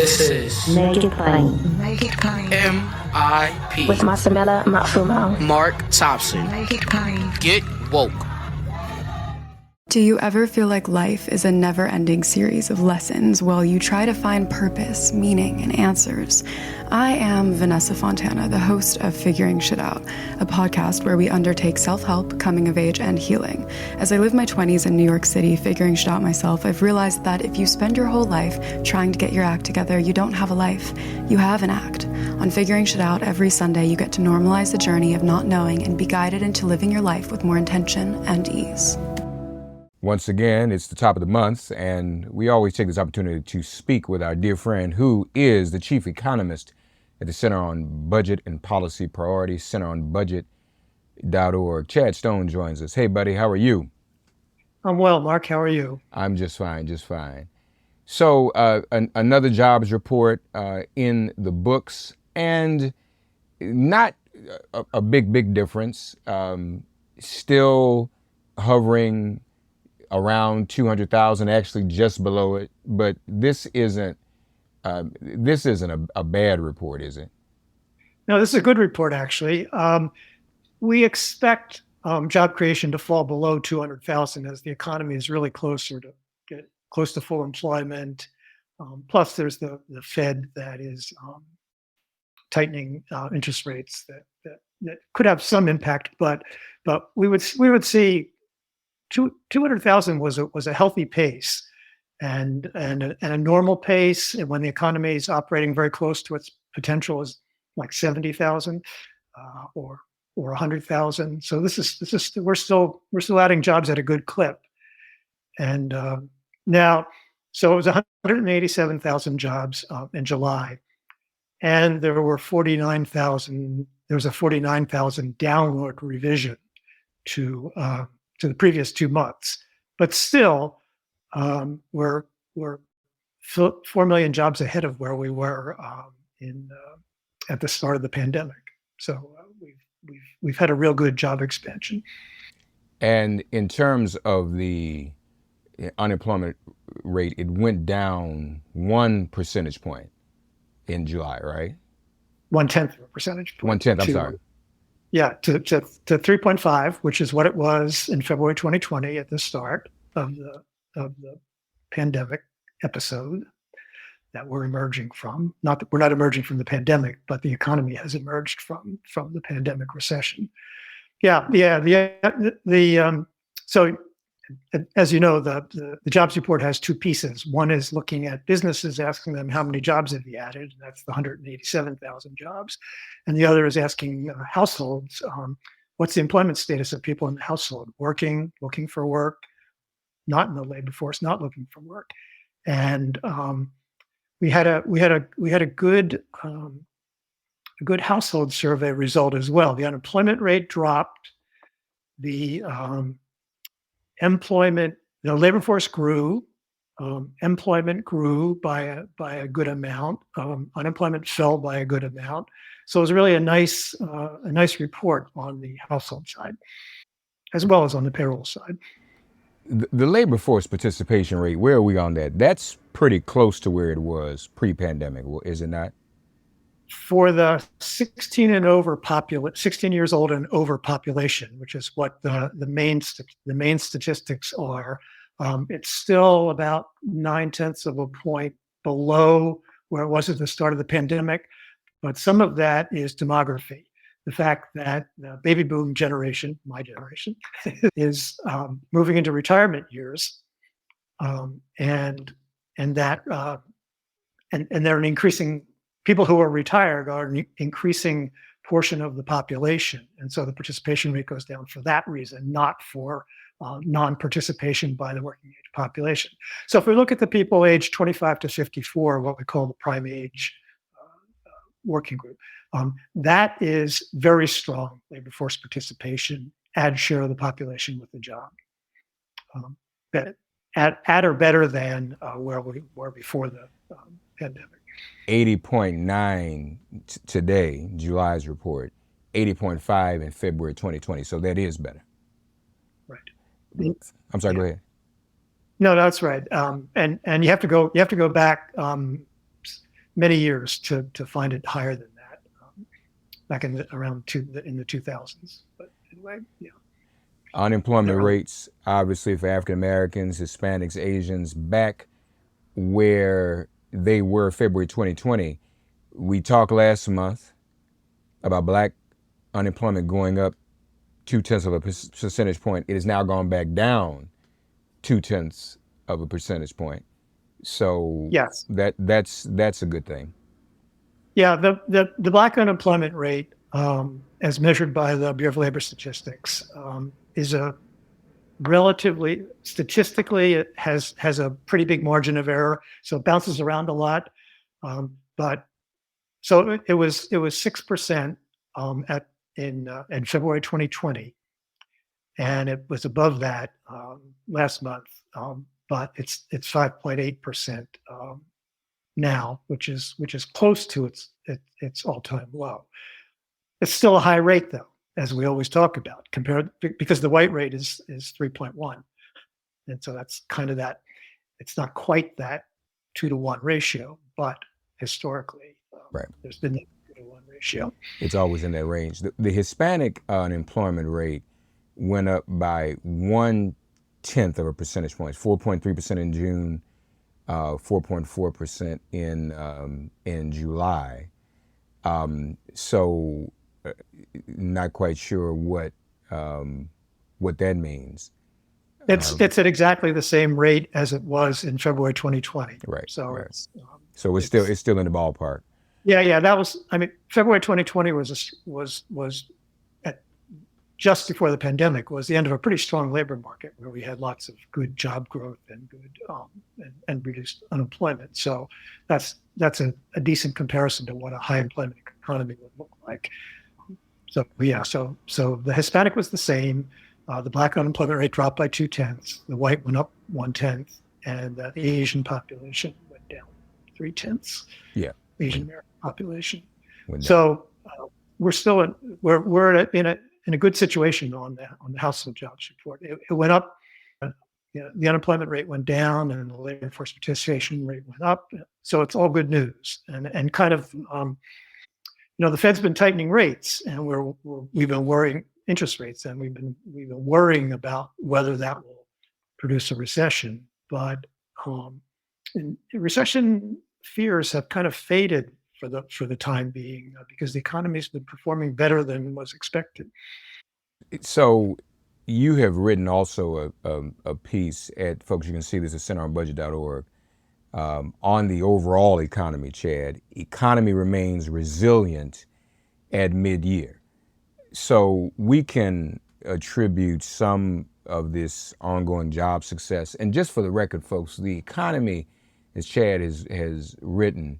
This is Make It Plain. Make It Plain. MIP With Masamela Matfumo. Mark Thompson. Make It Plain. Get woke. Do you ever feel like life is a never-ending series of lessons while you try to find purpose, meaning, and answers? I am Vanessa Fontana, the host of Figuring Shit Out, a podcast where we undertake self-help, coming of age, and healing. As I live my 20s in New York City figuring shit out myself, I've realized that if you spend your whole life trying to get your act together, you don't have a life. You have an act. On Figuring Shit Out, every Sunday, you get to normalize the journey of not knowing and be guided into living your life with more intention and ease. Once again, it's the top of the month, and we always take this opportunity to speak with our dear friend who is the chief economist at the Center on Budget and Policy Priorities, centeronbudget.org. Chad Stone joins us. Hey, buddy, how are you? I'm well, Mark. How are you? I'm just fine, just fine. So another jobs report in the books, and not a big difference. Still hovering around 200,000, actually just below it. But this isn't a bad report, is it? No, this is a good report, actually. We expect job creation to fall below 200,000 as the economy is really close to full employment. Plus, there's the Fed that is tightening interest rates that could have some impact. But we would see 200,000 was a healthy pace, and a normal pace, and when the economy is operating very close to its potential, is like 70,000 or 100,000. So we're still adding jobs at a good clip, and now so it was 187,000 jobs in July, and there were 49,000. There was a 49,000 downward revision to the previous 2 months, but still, we're 4 million jobs ahead of where we were at the start of the pandemic. So we've had a real good job expansion. And in terms of the unemployment rate, it went down 1 percentage point in July, right? 1/10 of a percentage point. 1/10. I'm sorry. Yeah, to 3.5, which is what it was in February 2020 at the start of the pandemic episode that we're emerging from. Not that we're not emerging from the pandemic, but the economy has emerged from the pandemic recession. So as you know, the jobs report has 2 pieces. One is looking at businesses, asking them how many jobs have you added. That's the 187,000 jobs. And the other is asking households, what's the employment status of people in the household? Working, looking for work, not in the labor force, not looking for work. And we had a good household survey result as well. The unemployment rate dropped. The labor force grew, employment grew by a good amount, unemployment fell by a good amount. So it was really a nice report on the household side, as well as on the payroll side. The labor force participation rate, where are we on that? That's pretty close to where it was pre-pandemic, is it not? For the 16 years old and over population, which is what the main statistics are, it's still about 0.9 of a point below where it was at the start of the pandemic. But some of that is demography. The fact that the baby boom generation, my generation, is moving into retirement years, and they're an increasing. People who are retired are an increasing portion of the population. And so the participation rate goes down for that reason, not for non-participation by the working age population. So if we look at the people aged 25 to 54, what we call the prime age working group, that is very strong labor force participation, add share of the population with the job. At or better than where we were before the pandemic. 80.9 today, July's report, 80.5 in February 2020. So that is better. Right. I'm sorry, go ahead. No, that's right. And you have to go back many years to find it higher than that, back in the 2000s. But anyway, yeah. Unemployment rates, obviously, for African Americans, Hispanics, Asians, back where they were February 2020. We talked last month about Black unemployment going up 0.2 of a percentage point. It has now gone back down 0.2 of a percentage point. So yes, that's a good thing. Yeah, the Black unemployment rate, as measured by the Bureau of Labor Statistics, is a relatively, statistically, it has a pretty big margin of error, so it bounces around a lot. But so it was 6% in February 2020, and it was above that last month. But it's 5.8% now, which is close to its all-time low. It's still a high rate, though, as we always talk about, compared, because the white rate is 3.1, and so that's kind of that. It's not quite that 2-to-1 ratio, but historically, right, there's been that 2-to-1 ratio. It's always in that range. The Hispanic unemployment rate went up by 0.1 of a percentage point, 4.3% in June, 4.4% in July. So not quite sure what that means. It's at exactly the same rate as it was in February 2020. Right. So right. it's still in the ballpark. Yeah. That was, I mean, February 2020 was at just before the pandemic, was the end of a pretty strong labor market where we had lots of good job growth and good and reduced unemployment. So that's a decent comparison to what a high employment economy would look like. So yeah, so the Hispanic was the same. The Black unemployment rate dropped by 0.2. The white went up 0.1, and the Asian population went down 0.3. Yeah, Asian American population. So we're still in a good situation on the household jobs report. It went up. The unemployment rate went down, and the labor force participation rate went up. So it's all good news, and kind of. The Fed's been tightening rates, and we've been worrying interest rates, and we've been worrying about whether that will produce a recession. But recession fears have kind of faded for the time being, because the economy's been performing better than was expected. So you have written also a piece at, folks, you can see this at centeronbudget.org, on the overall economy, Chad. Economy remains resilient at mid-year. So we can attribute some of this ongoing job success. And just for the record, folks, the economy, as Chad has written,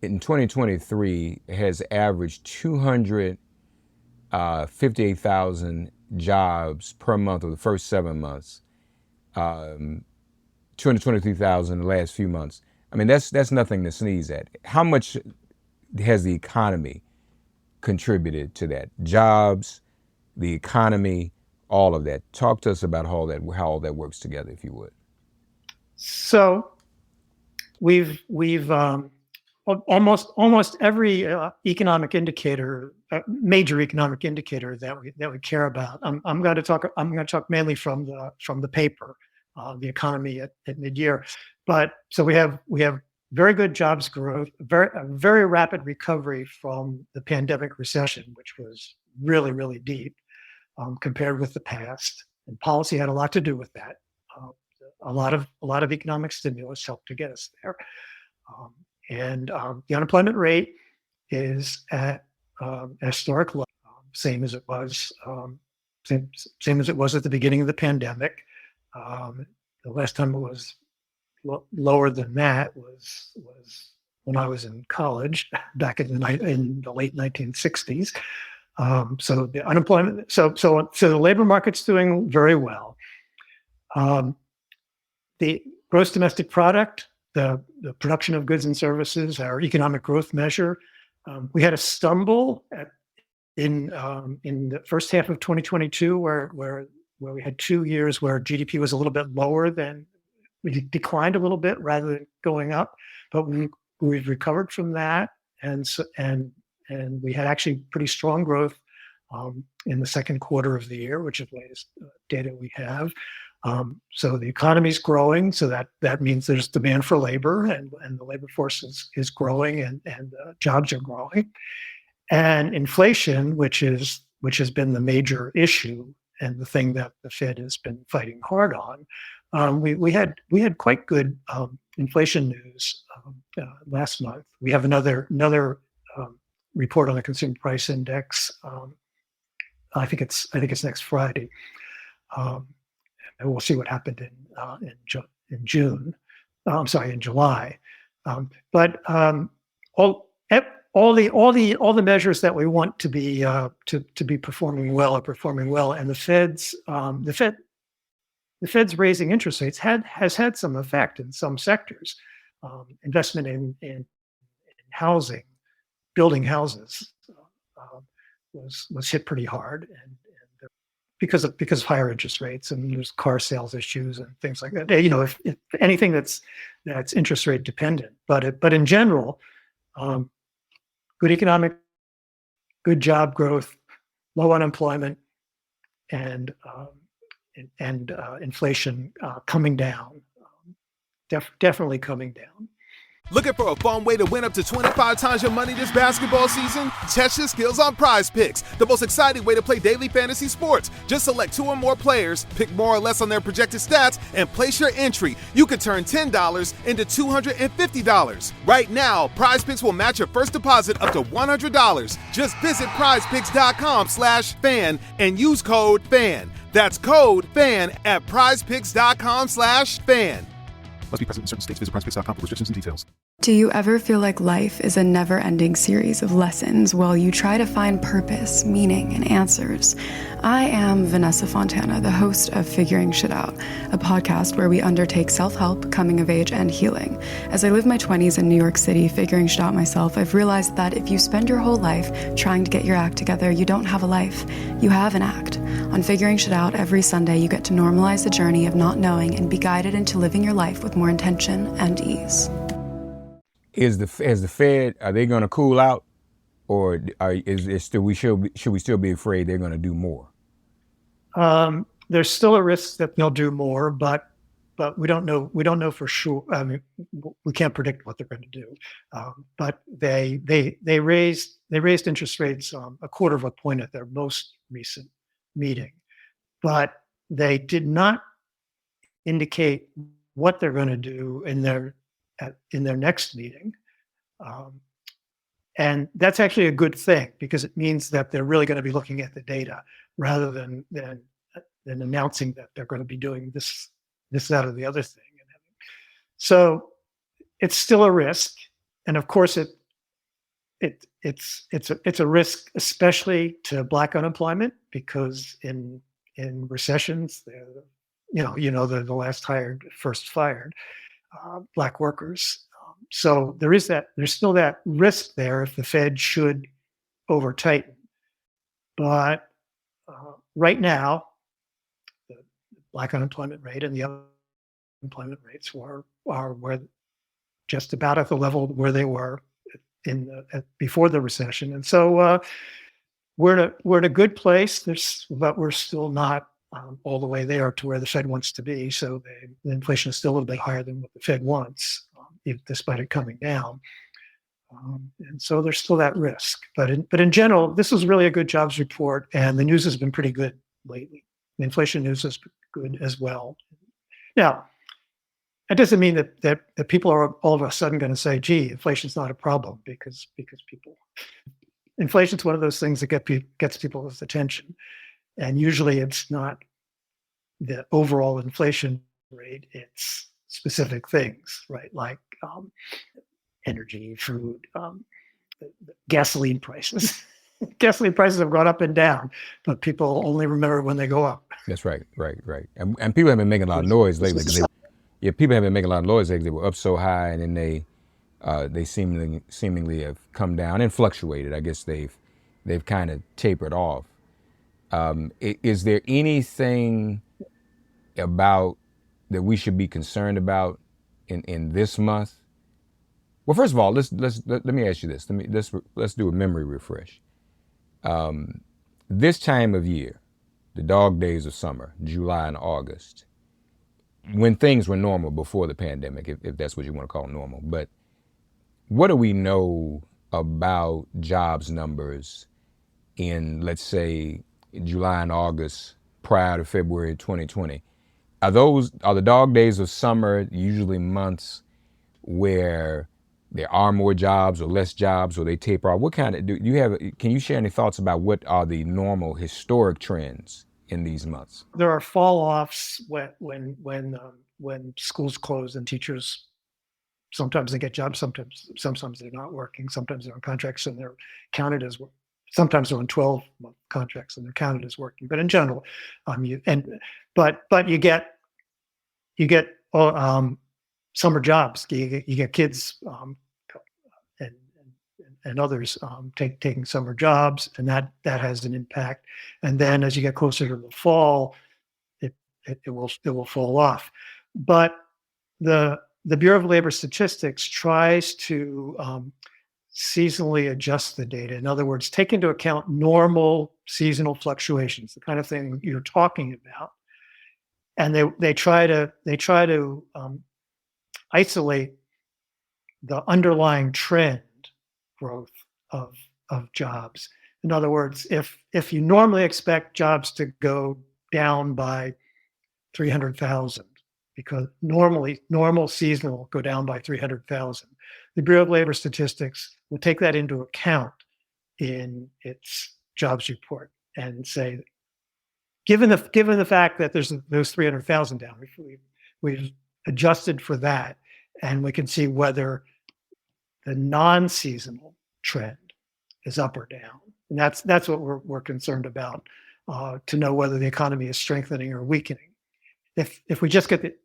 in 2023 has averaged 258,000 jobs per month over the first 7 months. 223,000 in the last few months. I mean, that's nothing to sneeze at. How much has the economy contributed to that? Jobs, the economy, all of that. Talk to us about how all that works together, if you would. So we've almost every economic indicator, major economic indicator that we care about. I'm going to talk mainly from the paper. The economy at mid-year, but so we have very good jobs growth, a very rapid recovery from the pandemic recession, which was really, really deep compared with the past, and policy had a lot to do with that. A lot of economic stimulus helped to get us there, and the unemployment rate is at a historic low, same as it was at the beginning of the pandemic. The last time it was lower than that was when I was in college back in the late 1960s. So the unemployment, so the labor market's doing very well. The gross domestic product, the production of goods and services, our economic growth measure, we had a stumble in the first half of 2022 where we had 2 years where GDP was a little bit lower than, we declined a little bit rather than going up, but we've recovered from that, and we had actually pretty strong growth in the second quarter of the year, which is the latest data we have. So the economy is growing, so that means there's demand for labor, and the labor force is growing, and jobs are growing. And inflation, which has been the major issue and the thing that the Fed has been fighting hard on, we had quite good inflation news last month. We have another report on the consumer price index. I think it's next Friday. And we'll see what happened in June. I'm sorry, in July. But all the measures that we want to be performing well are performing well, and the Fed's raising interest rates has had some effect in some sectors. Investment in housing, building houses, was hit pretty hard, and because of higher interest rates, and there's car sales issues and things like that. If anything that's interest rate dependent, but in general, good job growth, low unemployment, and inflation coming down, definitely coming down. Looking for a fun way to win up to 25 times your money this basketball season? Test your skills on Prize Picks, the most exciting way to play daily fantasy sports. Just select 2 or more players, pick more or less on their projected stats, and place your entry. You can turn $10 into $250. Right now, Prize Picks will match your first deposit up to $100. Just visit prizepicks.com/fan and use code FAN. That's code FAN at prizepicks.com/fan. Must be present in certain states. Visit prizepicks.com for restrictions and details. Do you ever feel like life is a never-ending series of lessons while you try to find purpose, meaning, and answers? I am Vanessa Fontana, the host of Figuring Shit Out, a podcast where we undertake self-help, coming of age, and healing. As I live my 20s in New York City figuring shit out myself, I've realized that if you spend your whole life trying to get your act together, you don't have a life. You have an act. On Figuring Shit Out, every Sunday, you get to normalize the journey of not knowing and be guided into living your life with more intention and ease. Is the Fed, are they going to cool out, or should we still be afraid they're going to do more? There's still a risk that they'll do more, but we don't know. We don't know for sure. I mean, we can't predict what they're going to do. But they raised interest rates a quarter of a point at their most recent meeting, but they did not indicate what they're going to do in their next meeting. And that's actually a good thing, because it means that they're really going to be looking at the data rather than announcing that they're going to be doing this, that, or the other thing. So it's still a risk, and of course it's a risk, especially to Black unemployment, because in recessions, they're the last hired, first fired. Black workers. So there's still that risk there if the Fed should over tighten. But right now, the Black unemployment rate and the other employment rates are just about at the level where they were before the recession, and so we're in a good place. But we're still not all the way there to where the Fed wants to be. So the inflation is still a little bit higher than what the Fed wants, despite it coming down. And so there's still that risk. But in general, this is really a good jobs report, and the news has been pretty good lately. The inflation news is good as well. Now, that doesn't mean that people are all of a sudden going to say, "Gee, inflation's not a problem," because inflation's one of those things that gets people's attention. And usually it's not the overall inflation rate, it's specific things, right? Like energy, food, gasoline prices. Gasoline prices have gone up and down, but people only remember when they go up. That's right. And people have been making a lot of noise lately. People have been making a lot of noise lately. They were up so high, and then they seemingly have come down and fluctuated. I guess they've kind of tapered off. Is there anything about that we should be concerned about in this month Well, first of all, let me ask you this. Let's do a memory refresh. This time of year, the dog days of summer, July and August, when things were normal before the pandemic, if that's what you want to call normal. But what do we know about jobs numbers in, let's say, July and August prior to February 2020? Are the dog days of summer usually months where there are more jobs or less jobs, or they taper off? What kind of, can you share any thoughts about what are the normal historic trends in these months? There are fall offs when schools close and teachers, sometimes they get jobs, sometimes they're not working, sometimes they're on contracts and they're counted as work. Sometimes they're on 12-month contracts and they're counted as working. But in general, you get summer jobs. You get kids and others taking summer jobs, and that has an impact. And then as you get closer to the fall, it will fall off. But the Bureau of Labor Statistics tries to seasonally adjust the data. In other words, take into account normal seasonal fluctuations, the kind of thing you're talking about, and they try to isolate the underlying trend growth of jobs. In other words, if you normally expect jobs to go down by 300,000, because normal seasonal go down by 300,000, the Bureau of Labor Statistics will take that into account in its jobs report and say, given the fact that there's those 300,000 down, we've adjusted for that, and we can see whether the non-seasonal trend is up or down. And that's what we're concerned about, to know whether the economy is strengthening or weakening. If we just get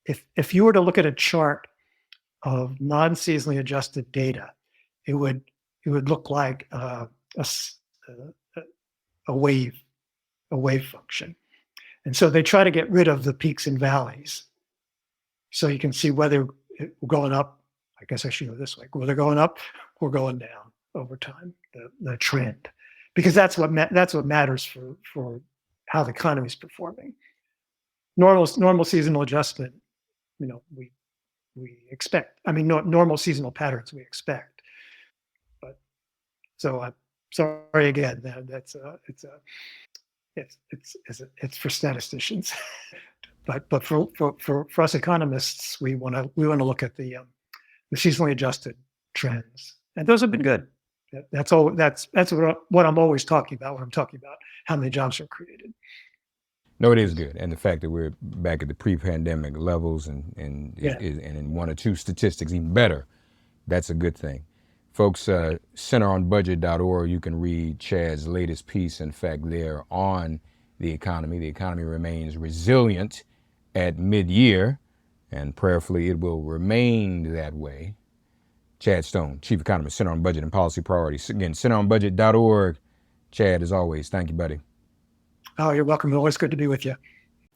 if you were to look at a chart of non-seasonally adjusted data, it would look like a wave function. And so they try to get rid of the peaks and valleys, so you can see whether we're going up. I guess I should go this way: whether going up or going down over time, the trend, because that's what matters for how the economy is performing. Normal seasonal adjustment, we expect. I mean, normal seasonal patterns we expect. But so I'm sorry again. It's for statisticians, but for us economists, we want to look at the seasonally adjusted trends, and those have been good. That's all. That's what I'm always talking about when I'm talking about how many jobs are created. No, it is good, and the fact that we're back at the pre-pandemic levels and in one or two statistics even better, that's a good thing. Folks, centeronbudget.org, you can read Chad's latest piece, in fact, there on the economy. The economy remains resilient at mid-year, and prayerfully it will remain that way. Chad Stone, Chief Economist, Center on Budget and Policy Priorities. Again, centeronbudget.org. Chad, as always, thank you, buddy. Oh, you're welcome. Always good to be with you.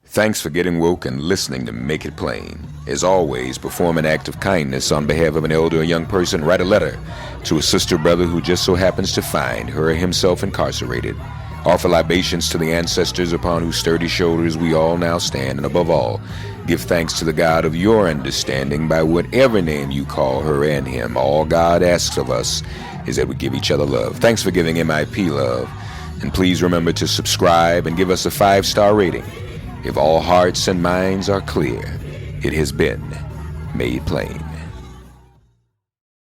Thanks for getting woke and listening to Make It Plain. As always, perform an act of kindness on behalf of an elder or young person. Write a letter to a sister or brother who just so happens to find her or himself incarcerated. Offer libations to the ancestors upon whose sturdy shoulders we all now stand. And above all, give thanks to the God of your understanding by whatever name you call her and him. All God asks of us is that we give each other love. Thanks for giving MIP love. And please remember to subscribe and give us a 5-star rating. If all hearts and minds are clear, it has been made plain.